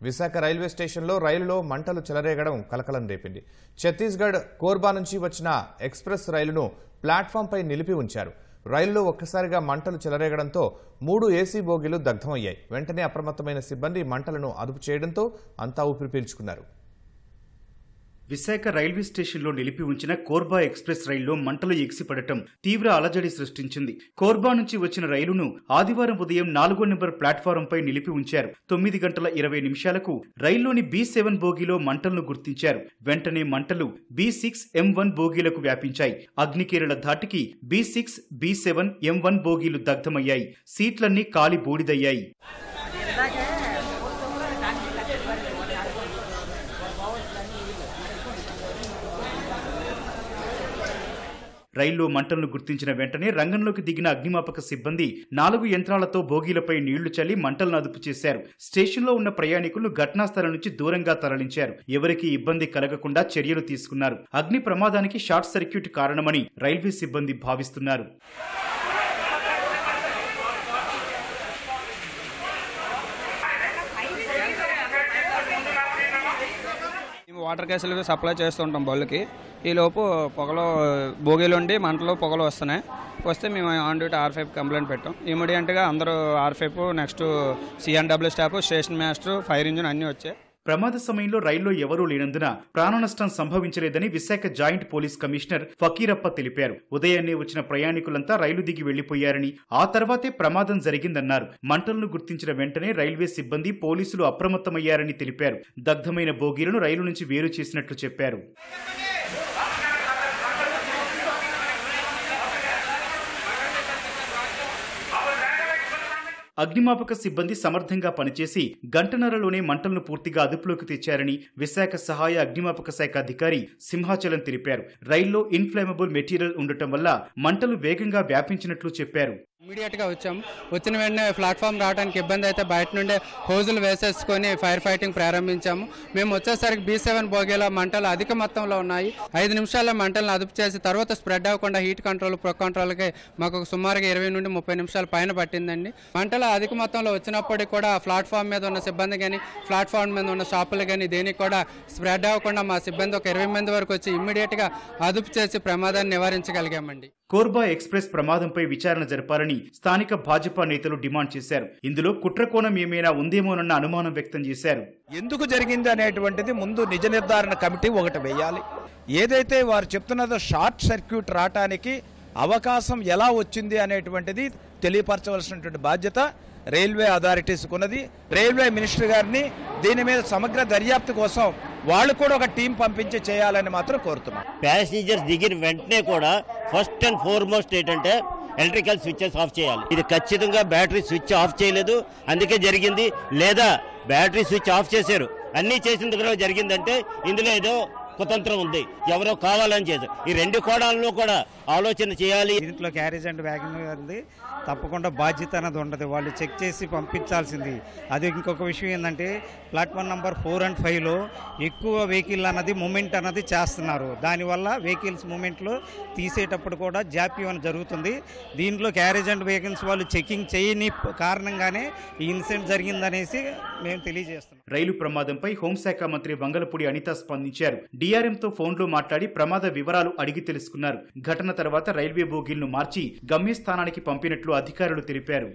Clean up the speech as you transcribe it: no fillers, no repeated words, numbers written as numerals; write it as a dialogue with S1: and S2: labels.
S1: Visakha railway స్టేషన్లో రైలులో మంటలు చెలరేగడం కలకలం రేపింది. ఛత్తీస్గఢ్ కోర్బా నుంచి వచ్చిన ఎక్స్ప్రెస్ రైలును ప్లాట్ఫామ్పై నిలిపి ఉంచారు. రైలులో ఒక్కసారిగా మంటలు చెలరేగడంతో 3 ఏసీ బోగీలు దగ్ధమయ్యాయి. వెంటనే అప్రమత్తమైన సిబ్బంది మంటలను అదుపు చేయడంతో అంతా ఊపిరి పీల్చుకున్నారు.
S2: విశాఖ రైల్వే స్టేషన్లో నిలిపి ఉంచిన కోర్బా ఎక్స్ప్రెస్ రైల్లో మంటలు ఎగిసిపడటం తీవ్ర అలజడి సృష్టించింది. కోర్బా నుంచి వచ్చిన రైలును ఆదివారం ఉదయం 4వ నెంబర్ ప్లాట్ఫారంపై నిలిపి ఉంచారు. 9 గంటల 20 నిమిషాలకు రైల్లోని B7 బోగీలో మంటలను గుర్తించారు. వెంటనే మంటలు B6, M1 బోగీలకు వ్యాపించాయి. అగ్నికేరళ ధాటికి B6, B7, M1 బోగీలు దగ్ధమయ్యాయి. సీట్లన్నీ కాలి బూడిదయ్యాయి. రైల్లో మంటలను గుర్తించిన వెంటనే రంగంలోకి దిగిన అగ్నిమాపక సిబ్బంది 4 యంత్రాలతో బోగీలపై నీళ్లు చల్లి మంటలను అదుపు చేశారు. స్టేషన్లో ఉన్న ప్రయాణికులను ఘటనా స్థలం నుంచి దూరంగా తరలించారు. ఎవరికీ ఇబ్బంది కలగకుండా చర్యలు తీసుకున్నారు. అగ్ని ప్రమాదానికి షార్ట్ సర్క్యూట్ కారణమని రైల్వే సిబ్బంది భావిస్తున్నారు.
S3: వాటర్ గ్యాసులు సప్లై చేస్తుంటాం బళ్ళకి. ఈలోపు పొగలు బోగీలుండి మంటలు పొగలు వస్తే మేము ఆన్ డ్యూటీ R5 కంప్లైంట్ పెట్టాం. ఇమీడియట్గా అందరూ R5 next CNW staff, station master, fire engine అన్నీ వచ్చాయి.
S2: ప్రమాద సమయంలో రైల్లో ఎవరూ లేనందున ప్రాణ నష్టం సంభవించలేదని Visakha joint police commissioner Fakirappa తెలిపారు. ఉదయాన్నే వచ్చిన ప్రయాణికులంతా రైలు దిగి వెళ్లిపోయారని, ఆ తర్వాతే ప్రమాదం జరిగిందన్నారు. మంటలను గుర్తించిన వెంటనే రైల్వే సిబ్బంది, పోలీసులు అప్రమత్తమయ్యారని తెలిపారు. దగ్ధమైన బోగీలను రైలు నుంచి వేరు చేసినట్లు చెప్పారు. అగ్నిమాపక సిబ్బంది సమర్థంగా పనిచేసి గంటన్నరలోనే మంటలను పూర్తిగా అదుపులోకి తెచ్చారని విశాఖ సహాయ అగ్నిమాపక శాఖ అధికారి సింహాచలం తెలిపారు. రైల్లో ఇన్ఫ్లేమబుల్ మెటీరియల్ ఉండటం వల్ల మంటలు వేగంగా వ్యాపించినట్లు చెప్పారు.
S3: ఇమీడియట్ గా వచ్చిన వెంటనే ప్లాట్ఫామ్ రావడానికి ఇబ్బంది అయితే బయట నుండే హోజులు వేసేసుకొని ఫైర్ ఫైటింగ్ ప్రారంభించాము. మేము వచ్చేసరికి B7 బోగీలో మంటలు అధిక మొత్తంలో ఉన్నాయి. 5 నిమిషాల్లో మంటలను అదుపు చేసి తర్వాత స్ప్రెడ్ అవ్వకుండా హీట్ కంట్రోల్, ప్రో కంట్రోల్కి మాకు సుమారుగా 20 నుండి 30 నిమిషాల పైన పట్టిందండి. మంటలు అధిక మొత్తంలో వచ్చినప్పటికీ కూడా ప్లాట్ఫామ్ మీద ఉన్న సిబ్బంది కానీ, ప్లాట్ఫామ్ మీద ఉన్న షాపులు కానీ దేనికి కూడా స్ప్రెడ్ అవ్వకుండా మా సిబ్బంది ఒక 20 మంది వరకు వచ్చి ఇమ్మీడియట్ గా అదుపు చేసి ప్రమాదాన్ని నివారించగలిగామండి.
S2: కోర్బా ఎక్స్ప్రెస్ ప్రమాదంపై విచారణ జరపాలని స్థానిక భాజపా నేతలు డిమాండ్ చేశారు. ఇందులో కుట్రకోణం ఏమైనా ఉందేమోనన్న అనుమానం వ్యక్తం చేశారు.
S4: ఎందుకు జరిగింది అనేటువంటిది ముందు నిజ నిర్ధారణ కమిటీ ఒకటి వేయాలి. ఏదైతే వారు చెప్తున్నదో షార్ట్ సర్క్యూట్ రావటానికి అవకాశం ఎలా వచ్చింది అనేటువంటిది తెలియపరచవలసినటువంటి బాధ్యత రైల్వే అథారిటీస్కి ఉన్నది. రైల్వే మినిస్టర్ గారిని దీని మీద సమగ్ర దర్యాప్తు కోసం వాళ్ళు కూడా ఒక టీం పంపించి చేయాలని మాత్రం కోరుతున్నాం.
S5: ప్యాసింజర్స్ దిగిన వెంటనే కూడా ఫస్ట్ అండ్ ఫార్మోస్ట్ ఏంటంటే ఎలక్ట్రికల్ స్విచ్చెస్ ఆఫ్ చేయాలి. ఇది ఖచ్చితంగా బ్యాటరీ స్విచ్ ఆఫ్ చేయలేదు, అందుకే జరిగింది. లేదా బ్యాటరీ స్విచ్ ఆఫ్ చేశారు, అన్నీ చేసిన దగ్గర జరిగిందంటే ఇందులో ఏదో కుతంత్రం ఉంది, ఎవరో కావాలని చేశారు. ఈ 2 కోణాల్లో కూడా ఆలోచన చేయాలి.
S6: దీంట్లో క్యారేజ్ అండ్ వ్యాగన్ ఉంది, తప్పకుండా బాధ్యత అనేది ఉండదు. వాళ్ళు చెక్ చేసి పంపించాల్సింది. అది ఇంకొక విషయం ఏంటంటే ప్లాట్ఫామ్ నెంబర్ 4 and 5లో ఎక్కువ వెహికల్ అన్నది మూమెంట్ అన్నది చేస్తున్నారు. దానివల్ల వెహికల్స్ మూమెంట్లో తీసేటప్పుడు కూడా జాప్యం జరుగుతుంది. దీంట్లో క్యారేజ్ అండ్ వ్యాగన్స్ వాళ్ళు చెకింగ్ చేయని కారణంగానే ఈ ఇన్సిడెంట్ జరిగిందనేసి మేము తెలియజేస్తున్నాం.
S2: రైలు ప్రమాదంపై హోంశాఖ మంత్రి వంగలపూడి అనిత స్పందించారు. DRMతో ఫోన్లో మాట్లాడి ప్రమాద వివరాలు అడిగి తెలుసుకున్నారు. ఘటన తర్వాత రైల్వే బోగీలను మార్చి గమ్యస్థానానికి పంపినట్లు అధికారులు తెలిపారు.